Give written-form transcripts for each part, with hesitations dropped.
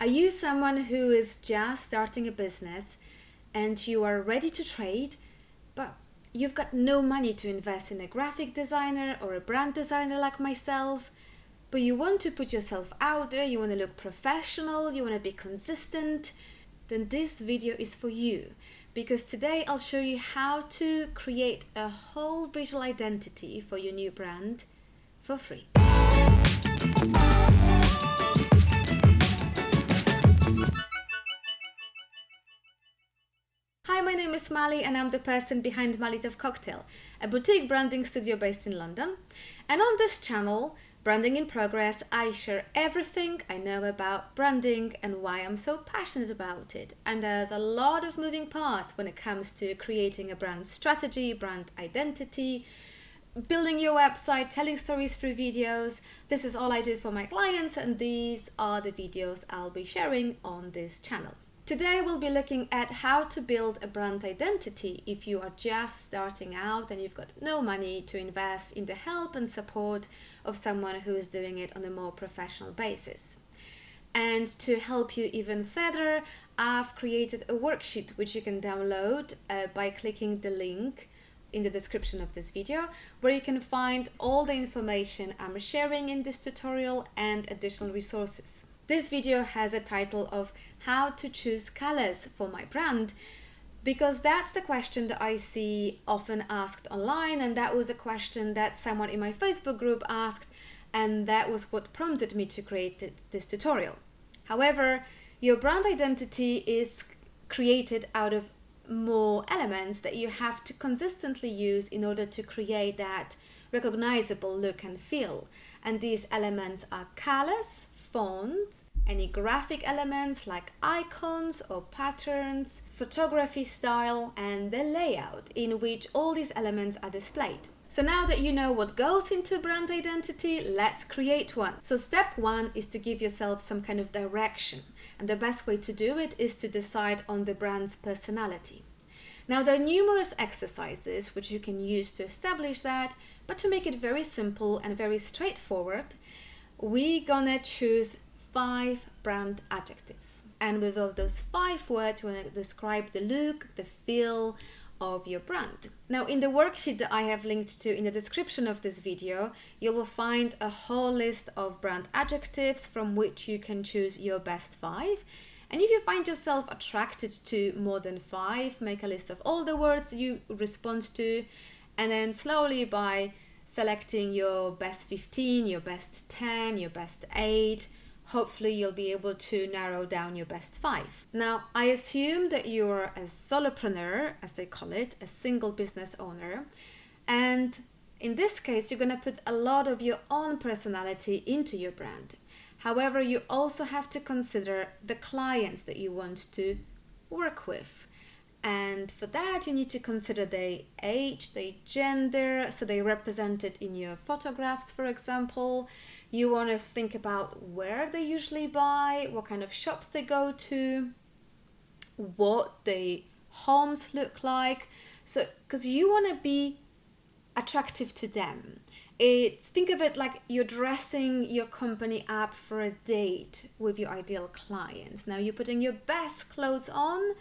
Are you someone who is just starting a business and you are ready to trade, but you've got no money to invest in a graphic designer or a brand designer like myself, but you want to put yourself out there, you want to look professional, you want to be consistent? Then this video is for you, because today I'll show you how to create a whole visual identity for your new brand for free. Hi, my name is Mali and I'm the person behind Malitev Cocktail, a boutique branding studio based in London. And on this channel, Branding in Progress, I share everything I know about branding and why I'm so passionate about it. And there's a lot of moving parts when it comes to creating a brand strategy, brand identity, building your website, telling stories through videos. This is all I do for my clients, and these are the videos I'll be sharing on this channel. Today we'll be looking at how to build a brand identity if you are just starting out and you've got no money to invest in the help and support of someone who is doing it on a more professional basis. And to help you even further, I've created a worksheet which you can download by clicking the link in the description of this video, where you can find all the information I'm sharing in this tutorial and additional resources. This video has a title of How to Choose Colors for My Brand, because that's the question that I see often asked online, and that was a question that someone in my Facebook group asked, and that was what prompted me to create this tutorial. However, your brand identity is created out of more elements that you have to consistently use in order to create that recognizable look and feel. And these elements are colors, fonts, any graphic elements like icons or patterns, photography style, and the layout in which all these elements are displayed. So now that you know what goes into brand identity, let's create one. So step one is to give yourself some kind of direction. And the best way to do it is to decide on the brand's personality. Now, there are numerous exercises which you can use to establish that, but to make it very simple and very straightforward, we're gonna choose 5 brand adjectives. And with all those 5 words, we're gonna describe the look, the feel of your brand. Now, in the worksheet that I have linked to in the description of this video, you will find a whole list of brand adjectives from which you can choose your best 5. And if you find yourself attracted to more than 5, make a list of all the words you respond to, and then slowly by selecting your best 15, your best 10, your best 8, hopefully you'll be able to narrow down your best 5. Now, I assume that you're a solopreneur, as they call it, a single business owner, and in this case, you're gonna put a lot of your own personality into your brand. However, you also have to consider the clients that you want to work with. And for that, you need to consider their age, their gender, so they represented in your photographs, for example. You want to think about where they usually buy, what kind of shops they go to, what their homes look like. So, because you want to be attractive to them. Think of it like you're dressing your company up for a date with your ideal clients. Now you're putting your best clothes on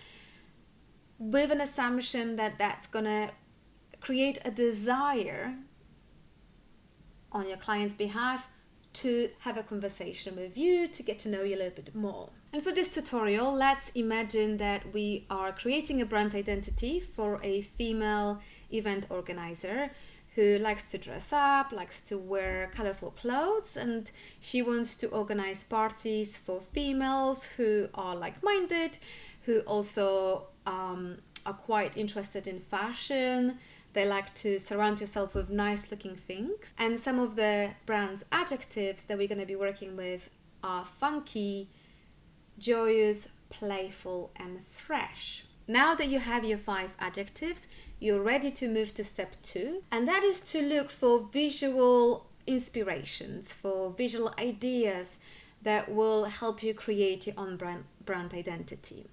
with an assumption that that's gonna create a desire on your client's behalf to have a conversation with you, to get to know you a little bit more. And for this tutorial, let's imagine that we are creating a brand identity for a female event organizer who likes to dress up, likes to wear colorful clothes, and she wants to organize parties for females who are like-minded, who also are quite interested in fashion. They like to surround yourself with nice looking things. And some of the brand's adjectives that we're going to be working with are funky, joyous, playful, and fresh. Now that you have your 5 adjectives, you're ready to move to step 2, and that is to look for visual inspirations, for visual ideas that will help you create your own brand identity.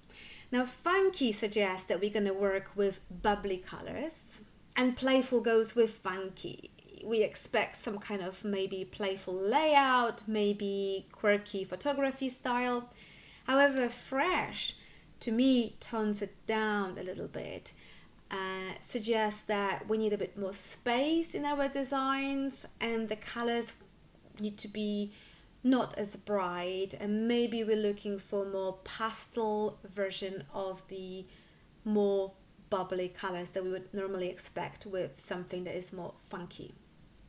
Now, funky suggests that we're going to work with bubbly colors, and playful goes with funky. We expect some kind of maybe playful layout, maybe quirky photography style. However, fresh to me tones it down a little bit. Suggests that we need a bit more space in our designs, and the colors need to be not as bright, and maybe we're looking for more pastel version of the more bubbly colors that we would normally expect with something that is more funky.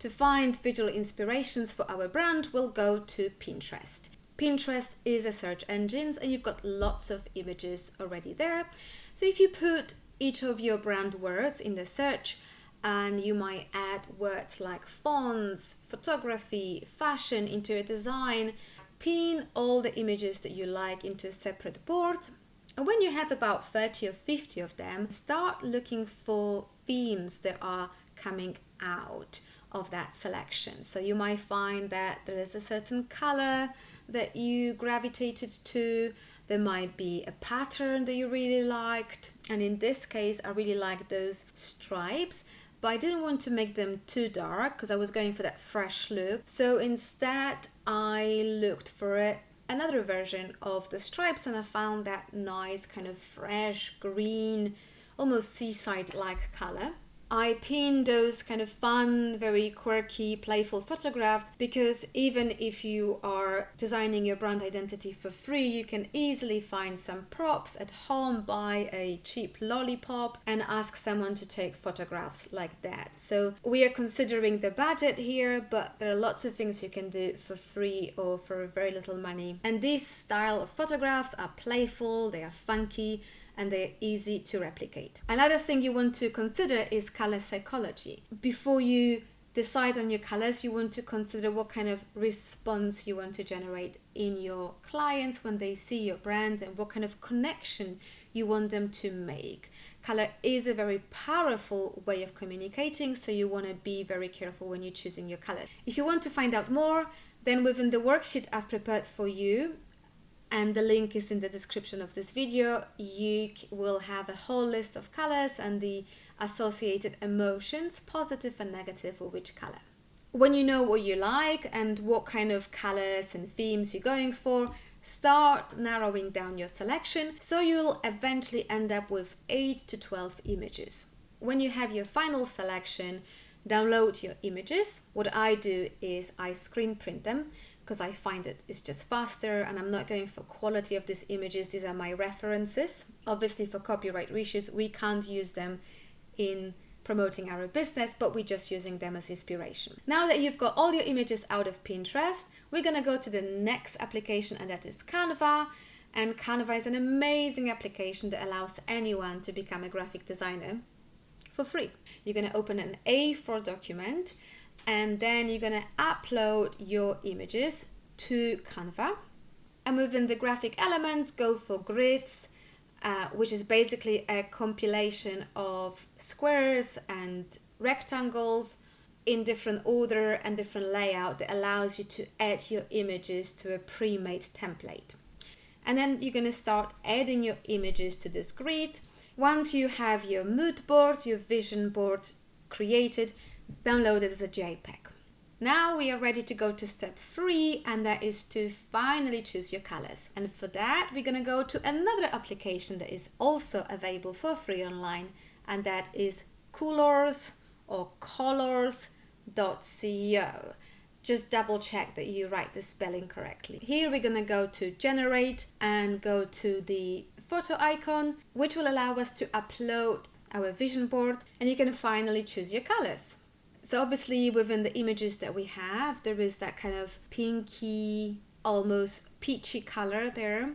To find visual inspirations for our brand, we'll go to Pinterest. Pinterest is a search engine, and you've got lots of images already there. So if you put each of your brand words in the search, and you might add words like fonts, photography, fashion into your design, pin all the images that you like into a separate board. And when you have about 30 or 50 of them, start looking for themes that are coming out of that selection. So you might find that there is a certain color that you gravitated to. There might be a pattern that you really liked. And in this case, I really like those stripes, but I didn't want to make them too dark because I was going for that fresh look. So instead, I looked for another version of the stripes, and I found that nice kind of fresh green, almost seaside-like color. I pinned those kind of fun, very quirky, playful photographs because even if you are designing your brand identity for free, you can easily find some props at home, buy a cheap lollipop and ask someone to take photographs like that. So we are considering the budget here, but there are lots of things you can do for free or for very little money. And this style of photographs are playful, they are funky, and they're easy to replicate. Another thing you want to consider is color psychology. Before you decide on your colors, you want to consider what kind of response you want to generate in your clients when they see your brand, and what kind of connection you want them to make. Color is a very powerful way of communicating, so you want to be very careful when you're choosing your color. If you want to find out more, then within the worksheet I've prepared for you, and the link is in the description of this video, you will have a whole list of colors and the associated emotions, positive and negative, for which color. When you know what you like and what kind of colors and themes you're going for, start narrowing down your selection so you'll eventually end up with 8 to 12 images. When you have your final selection, download your images. What I do is I screen print them, because I find it is just faster, and I'm not going for quality of these images. These are my references. Obviously for copyright issues, we can't use them in promoting our business, but we're just using them as inspiration. Now that you've got all your images out of Pinterest, we're gonna go to the next application, and that is Canva. And Canva is an amazing application that allows anyone to become a graphic designer for free. You're gonna open an A4 document, and then you're going to upload your images to Canva. And within the graphic elements, go for grids, which is basically a compilation of squares and rectangles in different order and different layout that allows you to add your images to a pre-made template. And then you're going to start adding your images to this grid. Once you have your mood board, your vision board created, download it as a JPEG. Now we are ready to go to step 3, and that is to finally choose your colors. And for that, we're going to go to another application that is also available for free online, and that is Colors or colors.co. Just double check that you write the spelling correctly. Here we're going to go to generate and go to the photo icon, which will allow us to upload our vision board, and you can finally choose your colors. So obviously within the images that we have, there is that kind of pinky, almost peachy color there.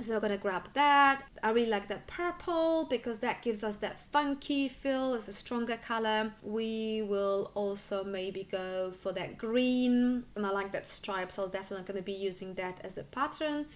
So I'm gonna grab that. I really like that purple because that gives us that funky feel. It's a stronger color. We will also maybe go for that green, and I like that stripe, so I'm definitely gonna be using that as a pattern.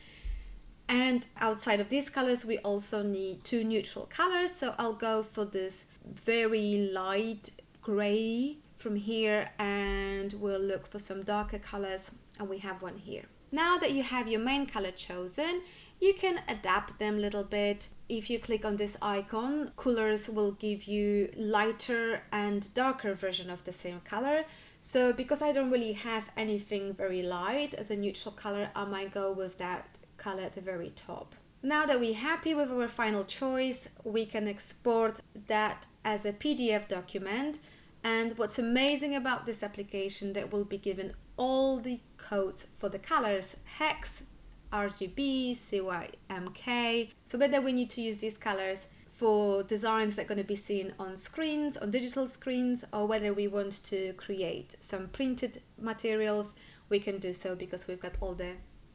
And outside of these colors, we also need 2 neutral colors. So I'll go for this very light gray from here, and we'll look for some darker colors, and we have one here. Now that you have your main color chosen, you can adapt them a little bit. If you click on this icon, Colors will give you lighter and darker version of the same color. So because I don't really have anything very light as a neutral color, I might go with that color at the very top. Now that we're happy with our final choice, we can export that as a PDF document. And what's amazing about this application, that we'll be given all the codes for the colors: hex, RGB, CYMK. So whether we need to use these colors for designs that are going to be seen on screens, on digital screens, or whether we want to create some printed materials, we can do so because we've got all the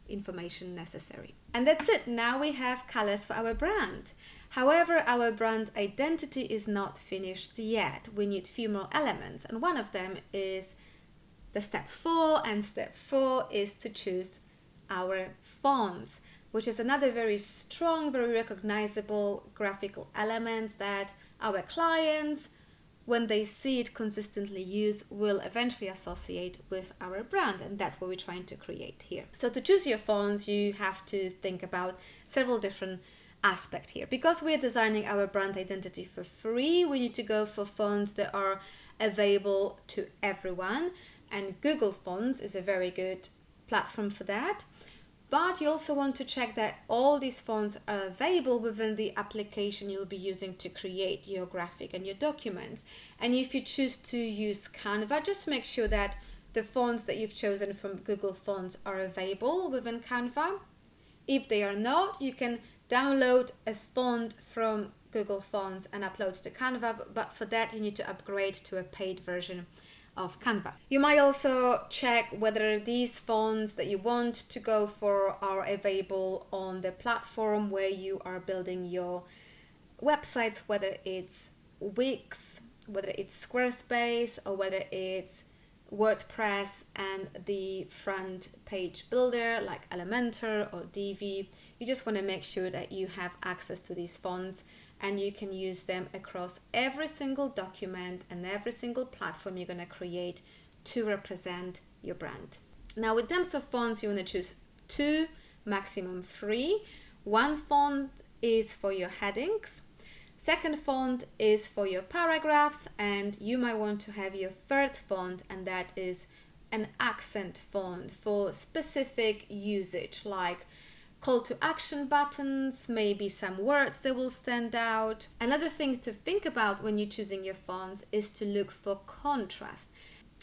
information necessary. And that's it. Now we have colors for our brand. However, our brand identity is not finished yet. We need a few more elements, and one of them is the step 4, and step 4 is to choose our fonts, which is another very strong, very recognizable graphical element that our clients, when they see it consistently used, will eventually associate with our brand, and that's what we're trying to create here. So to choose your fonts, you have to think about several different aspects here. Because we are designing our brand identity for free, we need to go for fonts that are available to everyone, and Google Fonts is a very good platform for that. But you also want to check that all these fonts are available within the application you'll be using to create your graphic and your documents. And if you choose to use Canva, just make sure that the fonts that you've chosen from Google Fonts are available within Canva. If they are not, you can download a font from Google Fonts and upload to Canva, but for that you need to upgrade to a paid version of Canva. You might also check whether these fonts that you want to go for are available on the platform where you are building your websites, whether it's Wix, whether it's Squarespace, or whether it's WordPress and the front page builder like Elementor or Divi. You just want to make sure that you have access to these fonts, and you can use them across every single document and every single platform you're going to create to represent your brand. Now, in terms of fonts, you want to choose 2, maximum 3. One font is for your headings. Second font is for your paragraphs, and you might want to have your third font, and that is an accent font for specific usage, like call to action buttons, maybe some words that will stand out. Another thing to think about when you're choosing your fonts is to look for contrast.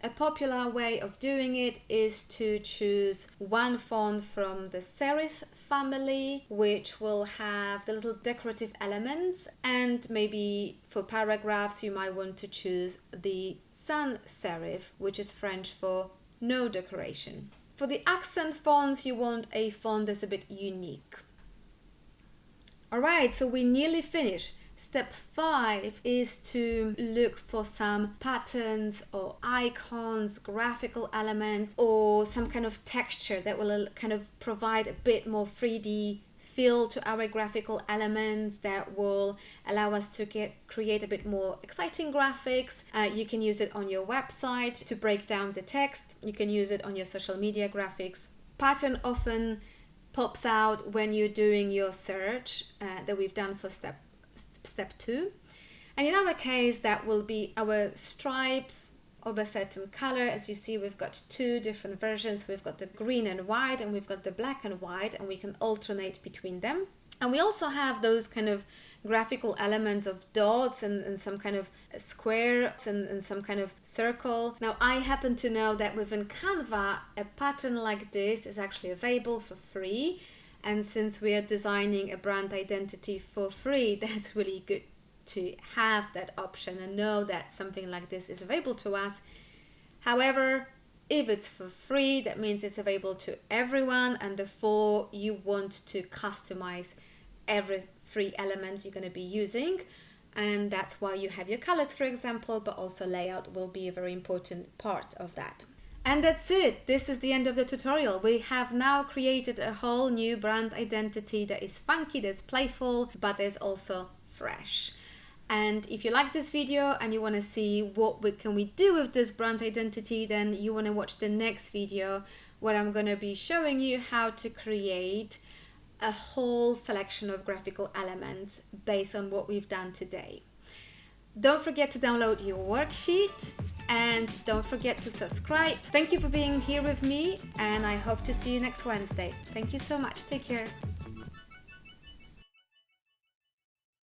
A popular way of doing it is to choose one font from the serif family, which will have the little decorative elements, and maybe for paragraphs you might want to choose the sans serif, which is French for no decoration. For the accent fonts, you want a font that's a bit unique. Alright, so we nearly finished. Step 5 is to look for some patterns or icons, graphical elements, or some kind of texture that will kind of provide a bit more 3D feel to our graphical elements, that will allow us to create a bit more exciting graphics. You can use it on your website to break down the text. You can use it on your social media graphics. Pattern often pops out when you're doing your search that we've done for step 2. And in our case, that will be our stripes of a certain color. As you see, we've got 2 different versions. We've got the green and white, and we've got the black and white, and we can alternate between them. And we also have those kind of graphical elements of dots and some kind of squares and some kind of circle. Now, I happen to know that within Canva, a pattern like this is actually available for free. And since we are designing a brand identity for free, that's really good to have that option and know that something like this is available to us. However, if it's for free, that means it's available to everyone, and therefore you want to customize every free element you're going to be using. And that's why you have your colors, for example, but also layout will be a very important part of that. And that's it. This is the end of the tutorial. We have now created a whole new brand identity that is funky, that's playful, but is also fresh. And if you like this video and you want to see what can we do with this brand identity, then you want to watch the next video where I'm going to be showing you how to create a whole selection of graphical elements based on what we've done today. Don't forget to download your worksheet and don't forget to subscribe. Thank you for being here with me, and I hope to see you next Wednesday. Thank you so much. Take care.